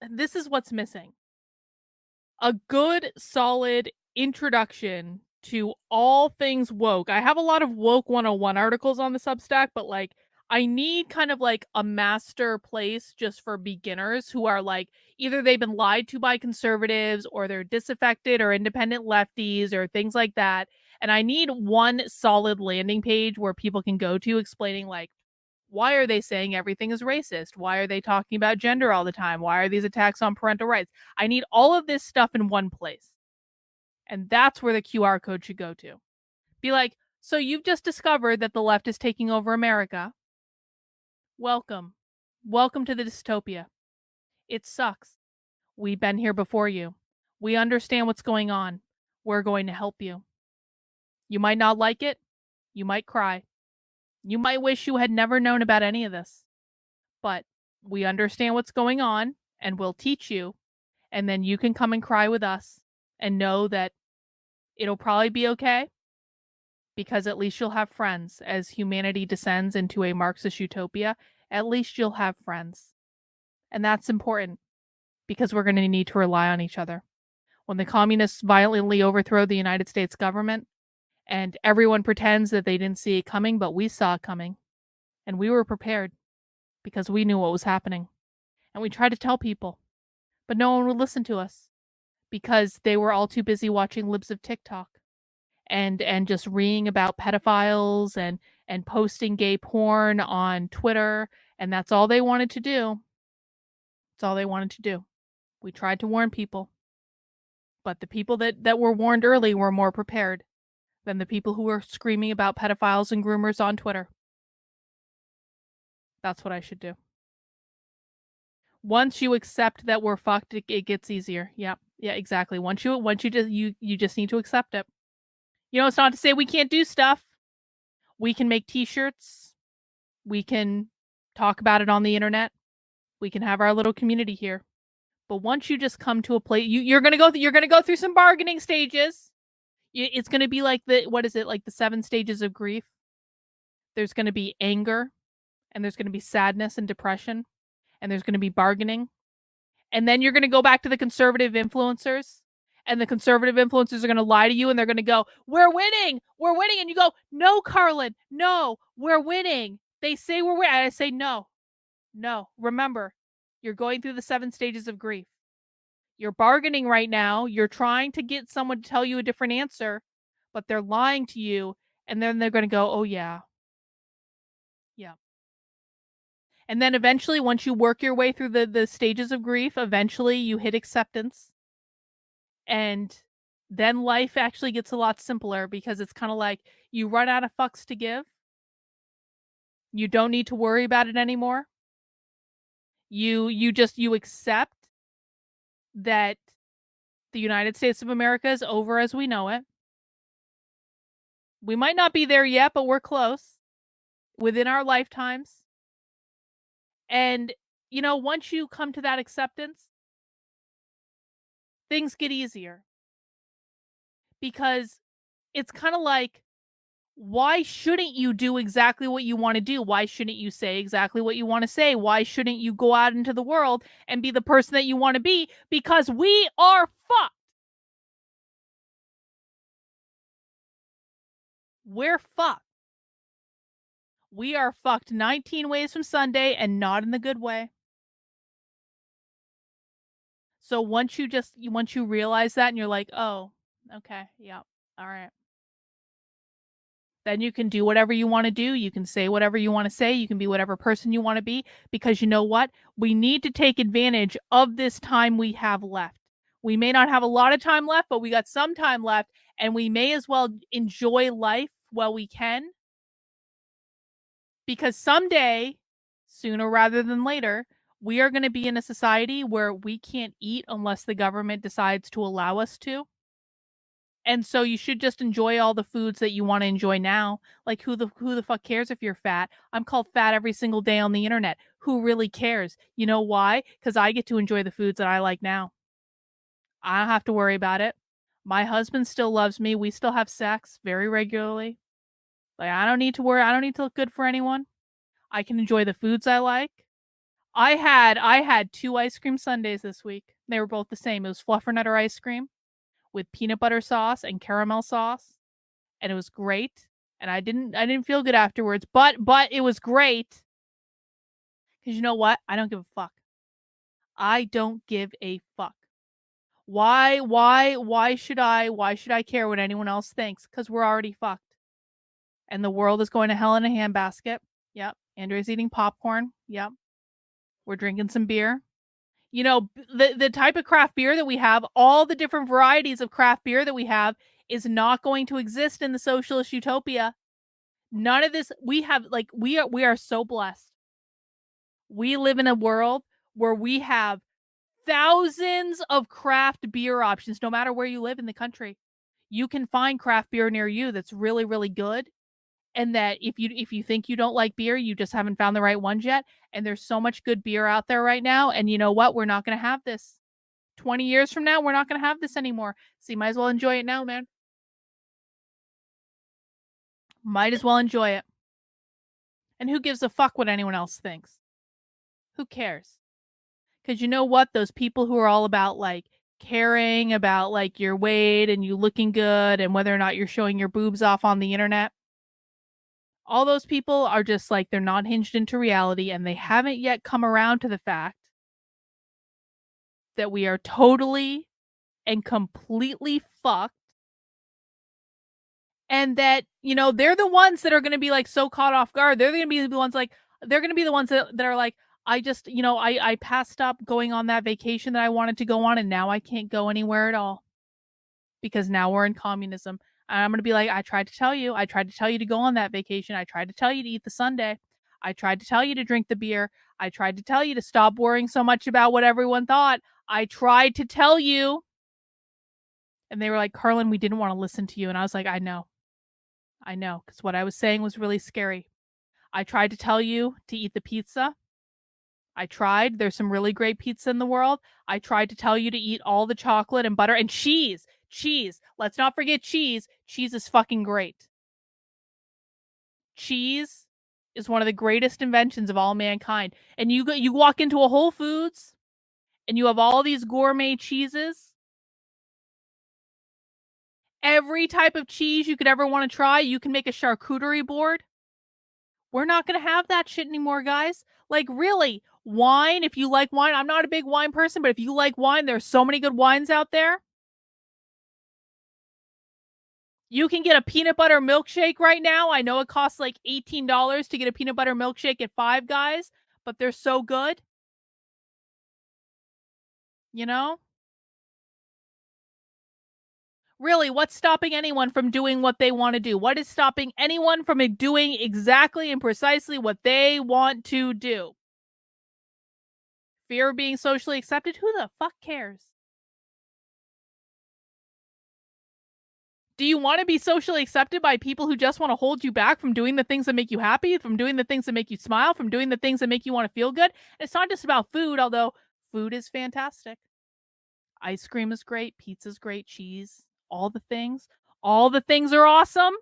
this is what's missing. A good solid introduction to all things woke. I have a lot of woke 101 articles on the Substack, but like I need kind of like a master place just for beginners who are like either they've been lied to by conservatives or they're disaffected or independent lefties or things like that. And I need one solid landing page where people can go to explaining like why are they saying everything is racist? Why are they talking about gender all the time? Why are these attacks on parental rights? I need all of this stuff in one place. And that's where the QR code should go to. Be like, so you've just discovered that the left is taking over America. Welcome. Welcome to the dystopia. It sucks. We've been here before you. We understand what's going on. We're going to help you. You might not like it. You might cry. You might wish you had never known about any of this. But we understand what's going on and we'll teach you. And then you can come and cry with us and know that it'll probably be okay because at least you'll have friends. As humanity descends into a Marxist utopia, at least you'll have friends. And that's important because we're going to need to rely on each other. When the communists violently overthrow the United States government and everyone pretends that they didn't see it coming, but we saw it coming and we were prepared because we knew what was happening. And we tried to tell people, but no one would listen to us because they were all too busy watching libs of TikTok and just reading about pedophiles and posting gay porn on Twitter, and that's all they wanted to do. That's all they wanted to do. We tried to warn people, but the people that were warned early were more prepared than the people who were screaming about pedophiles and groomers on Twitter. That's what I should do. Once you accept that we're fucked, it gets easier. Yeah, exactly. Once you just need to accept it. You know, it's not to say we can't do stuff. We can make t-shirts. We can talk about it on the internet. We can have our little community here. But once you just come to a place, you're gonna go through some bargaining stages. It's gonna be like like the 7 stages of grief. There's gonna be anger, and there's gonna be sadness and depression, and there's gonna be bargaining, and then you're gonna go back to the conservative influencers, and the conservative influencers are gonna lie to you, and they're gonna go, we're winning, and you go, no, Karlyn, no, we're winning. They say we're winning. I say no. Remember, you're going through the 7 stages of grief. You're bargaining right now. You're trying to get someone to tell you a different answer, but they're lying to you, and then they're gonna go, oh yeah. Yeah. And then eventually, once you work your way through the stages of grief, eventually you hit acceptance. And then life actually gets a lot simpler because it's kind of like you run out of fucks to give. You don't need to worry about it anymore. You accept that the United States of America is over as we know it. We might not be there yet, but we're close within our lifetimes. And, you know, once you come to that acceptance, things get easier. Because it's kind of like, why shouldn't you do exactly what you want to do? Why shouldn't you say exactly what you want to say? Why shouldn't you go out into the world and be the person that you want to be? Because we are fucked. We're fucked. We are fucked 19 ways from Sunday and not in the good way. So once you realize that and you're like, oh, okay, yeah, all right. Then you can do whatever you want to do. You can say whatever you want to say. You can be whatever person you want to be. Because you know what? We need to take advantage of this time we have left. We may not have a lot of time left, but we got some time left. And we may as well enjoy life while we can. Because someday, sooner rather than later, we are going to be in a society where we can't eat unless the government decides to allow us to. And so you should just enjoy all the foods that you want to enjoy now. Like who the fuck cares if you're fat? I'm called fat every single day on the internet. Who really cares? You know why? Because I get to enjoy the foods that I like now. I don't have to worry about it. My husband still loves me. We still have sex very regularly. Like I don't need to worry. I don't need to look good for anyone. I can enjoy the foods I like. I had 2 ice cream sundaes this week. They were both the same. It was Fluffernutter ice cream with peanut butter sauce and caramel sauce, and it was great, and I didn't feel good afterwards, but it was great. Cause you know what? I don't give a fuck. I don't give a fuck. Why should I care what anyone else thinks? Cause we're already fucked, and the world is going to hell in a handbasket. Yep. Andrea's eating popcorn. Yep. We're drinking some beer. You know, the type of craft beer that we have, all the different varieties of craft beer that we have is not going to exist in the socialist utopia. None of this we have like we are so blessed. We live in a world where we have thousands of craft beer options no matter where you live in the country. You can find craft beer near you that's really really good, and that if you think you don't like beer, you just haven't found the right ones yet, and there's so much good beer out there right now, and you know what? We're not going to have this. 20 years from now, we're not going to have this anymore. So you might as well enjoy it now, man. Might as well enjoy it. And who gives a fuck what anyone else thinks? Who cares? Because you know what? Those people who are all about like caring about like your weight and you looking good and whether or not you're showing your boobs off on the internet, all those people are just like they're not hinged into reality and they haven't yet come around to the fact that we are totally and completely fucked, and that, you know, they're the ones that are going to be like so caught off guard. They're going to be the ones like they're going to be the ones that are like, I just, you know, I passed up going on that vacation that I wanted to go on and now I can't go anywhere at all because now we're in communism. And I'm going to be like, I tried to tell you. I tried to tell you to go on that vacation. I tried to tell you to eat the sundae. I tried to tell you to drink the beer. I tried to tell you to stop worrying so much about what everyone thought. I tried to tell you. And they were like, Karlyn, we didn't want to listen to you. And I was like, I know. I know. Because what I was saying was really scary. I tried to tell you to eat the pizza. I tried. There's some really great pizza in the world. I tried to tell you to eat all the chocolate and butter and cheese. Cheese. Let's not forget cheese. Cheese is fucking great. Cheese is one of the greatest inventions of all mankind. And you walk into a Whole Foods and you have all these gourmet cheeses. Every type of cheese you could ever want to try, you can make a charcuterie board. We're not going to have that shit anymore, guys. Like, really, wine, if you like wine, I'm not a big wine person, but if you like wine, there's so many good wines out there. You can get a peanut butter milkshake right now. I know it costs like $18 to get a peanut butter milkshake at Five Guys, but they're so good. You know? Really, what's stopping anyone from doing what they want to do? What is stopping anyone from doing exactly and precisely what they want to do? Fear of being socially accepted? Who the fuck cares? Do you want to be socially accepted by people who just want to hold you back from doing the things that make you happy, from doing the things that make you smile, from doing the things that make you want to feel good? It's not just about food, although food is fantastic. Ice cream is great, pizza's great, cheese, all the things. All the things are awesome.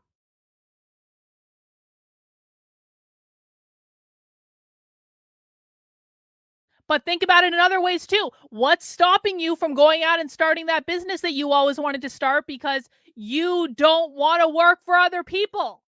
But think about it in other ways too. What's stopping you from going out and starting that business that you always wanted to start because you don't want to work for other people?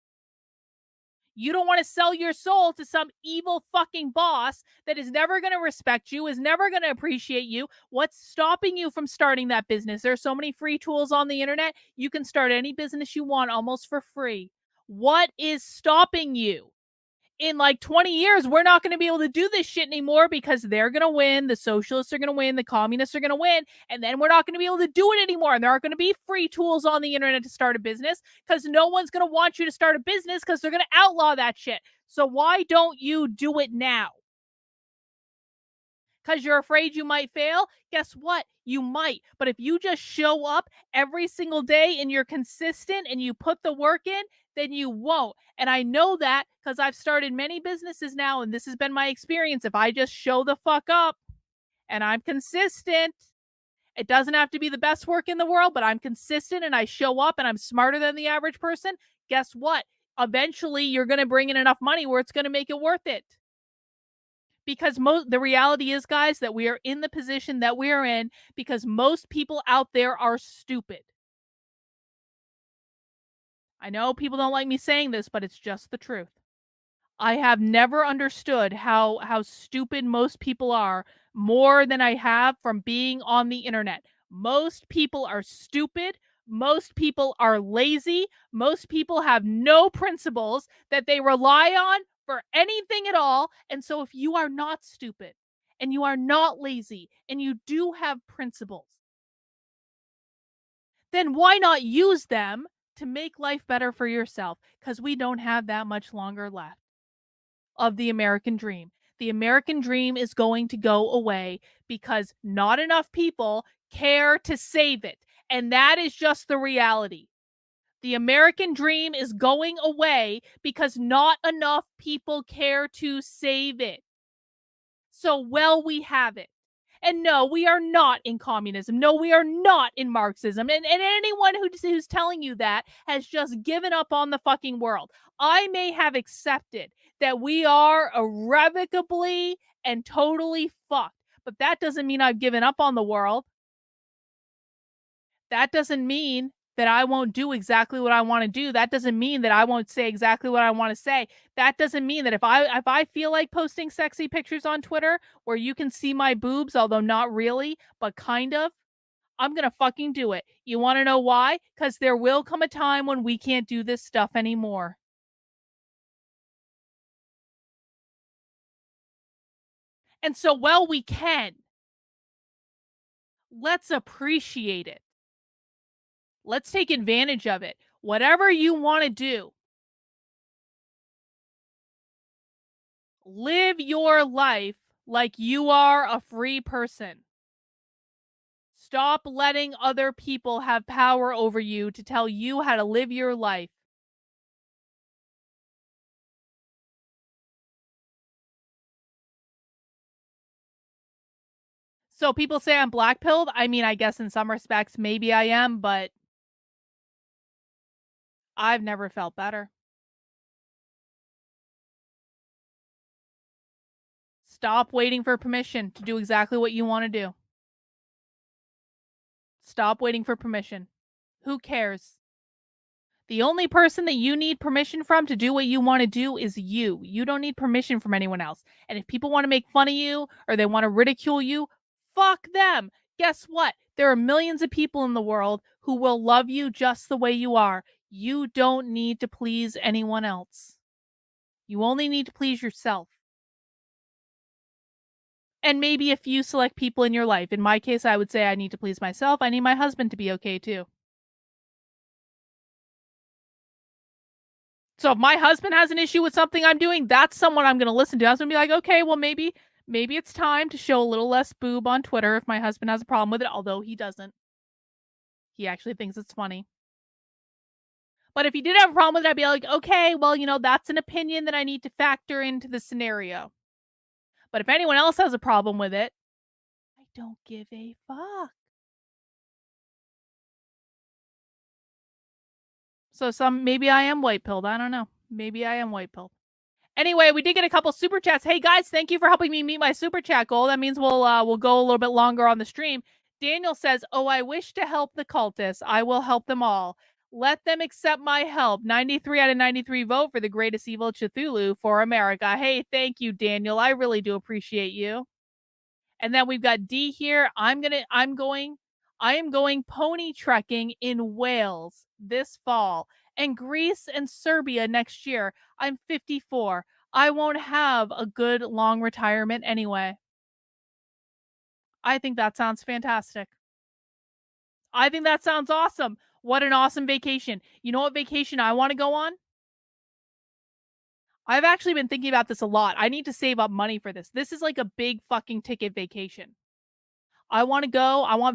You don't want to sell your soul to some evil fucking boss that is never going to respect you, is never going to appreciate you. What's stopping you from starting that business? There are so many free tools on the internet. You can start any business you want almost for free. What is stopping you? In like 20 years, we're not going to be able to do this shit anymore because they're going to win. The socialists are going to win. The communists are going to win. And then we're not going to be able to do it anymore. And there aren't going to be free tools on the internet to start a business because no one's going to want you to start a business because they're going to outlaw that shit. So why don't you do it now? Because you're afraid you might fail? Guess what? You might. But if you just show up every single day and you're consistent and you put the work in, then you won't. And I know that because I've started many businesses now, and this has been my experience. If I just show the fuck up and I'm consistent, it doesn't have to be the best work in the world, but I'm consistent and I show up and I'm smarter than the average person. Guess what? Eventually, you're going to bring in enough money where it's going to make it worth it. Because the reality is, guys, that we are in the position that we are in because most people out there are stupid. I know people don't like me saying this, but it's just the truth. I have never understood how stupid most people are more than I have from being on the internet. Most people are stupid. Most people are lazy. Most people have no principles that they rely on for anything at all. And so if you are not stupid and you are not lazy and you do have principles, then why not use them to make life better for yourself? Because we don't have that much longer left of the American dream. The American dream is going to go away because not enough people care to save it. And that is just the reality. The American dream is going away because not enough people care to save it. So, well, we have it. And no, we are not in communism. No, we are not in Marxism. And anyone who's telling you that has just given up on the fucking world. I may have accepted that we are irrevocably and totally fucked, but that doesn't mean I've given up on the world. That doesn't mean that I won't do exactly what I want to do. That doesn't mean that I won't say exactly what I want to say. That doesn't mean that if I feel like posting sexy pictures on Twitter where you can see my boobs, although not really, but kind of, I'm going to fucking do it. You want to know why? Cuz there will come a time when we can't do this stuff anymore. And so while we can, let's appreciate it. Let's take advantage of it. Whatever you want to do, live your life like you are a free person. Stop letting other people have power over you to tell you how to live your life. So people say I'm black pilled. I mean, I guess in some respects, maybe I am, but I've never felt better. Stop waiting for permission to do exactly what you want to do. Stop waiting for permission. Who cares? The only person that you need permission from to do what you want to do is you. You don't need permission from anyone else. And if people want to make fun of you or they want to ridicule you, fuck them. Guess what? There are millions of people in the world who will love you just the way you are. You don't need to please anyone else. You only need to please yourself. And maybe a few select people in your life. In my case, I would say I need to please myself. I need my husband to be okay too. So if my husband has an issue with something I'm doing, that's someone I'm going to listen to. I was going to be like, okay, well, maybe it's time to show a little less boob on Twitter if my husband has a problem with it, although he doesn't. He actually thinks it's funny. But if he did have a problem with it, I'd be like, okay, well, that's an opinion that I need to factor into the scenario. But if anyone else has a problem with it, I don't give a fuck. So maybe I am white pilled. I don't know. Maybe I am white pilled. Anyway, we did get a couple super chats. Hey guys, thank you for helping me meet my super chat goal. That means we'll go a little bit longer on the stream. Daniel says, "Oh, I wish to help the cultists. I will help them all. Let them accept my help. 93 out of 93 vote for the greatest evil Cthulhu for America." Hey, thank you, Daniel. I really do appreciate you. And then we've got D here. I am going pony trekking in Wales this fall and Greece and Serbia next year. I'm 54. I won't have a good long retirement anyway. I think that sounds fantastic. I think that sounds awesome. What an awesome vacation. You know what vacation I want to go on? I've actually been thinking about this a lot. I need to save up money for this. This is like a big fucking ticket vacation. I want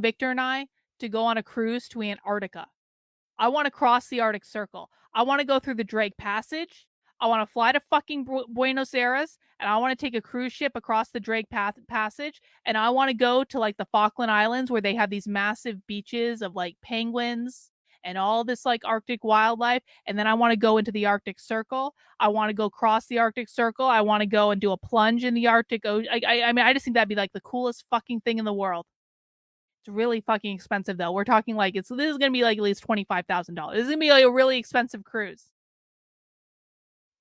Victor and I to go on a cruise to Antarctica. I want to cross the Arctic Circle. I want to go through the Drake Passage. I want to fly to fucking Buenos Aires and I want to take a cruise ship across the Drake Passage. And I want to go to like the Falkland Islands where they have these massive beaches of like penguins and all this like Arctic wildlife. And then I want to go into the Arctic Circle. I want to go cross the Arctic Circle. I want to go and do a plunge in the Arctic Ocean. I mean, I just think that'd be like the coolest fucking thing in the world. It's really fucking expensive though. We're talking like this is gonna be like at least $25,000. This is gonna be like a really expensive cruise.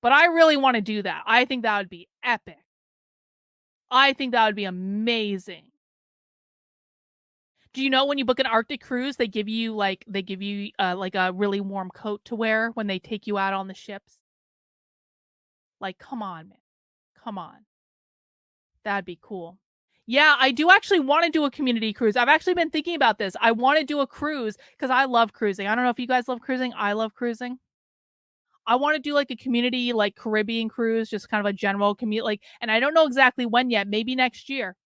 But I really want to do that. I think that would be epic. I think that would be amazing. Do you know when you book an Arctic cruise, they give you like a really warm coat to wear when they take you out on the ships? Like, come on, man. Come on. That'd be cool. Yeah, I do actually want to do a community cruise. I've actually been thinking about this. I want to do a cruise because I love cruising. I don't know if you guys love cruising. I love cruising. I want to do like a community, like Caribbean cruise, just kind of a general commute. Like, and I don't know exactly when yet. Maybe next year.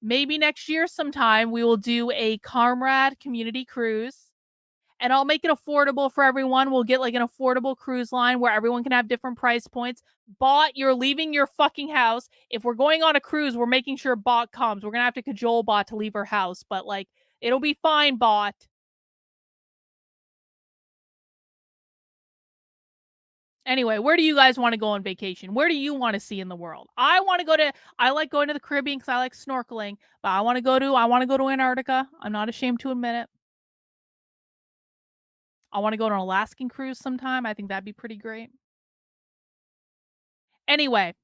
Maybe next year sometime we will do a Comrade community cruise and I'll make it affordable for everyone. We'll get like an affordable cruise line where everyone can have different price points. Bot, you're leaving your fucking house. If we're going on a cruise, we're making sure Bot comes. We're gonna have to cajole Bot to leave her house, but like it'll be fine, Bot. Anyway, where do you guys want to go on vacation? Where do you want to see in the world? I like going to the Caribbean because I like snorkeling, but I want to go to Antarctica. I'm not ashamed to admit it. I want to go on an Alaskan cruise sometime. I think that'd be pretty great. Anyway,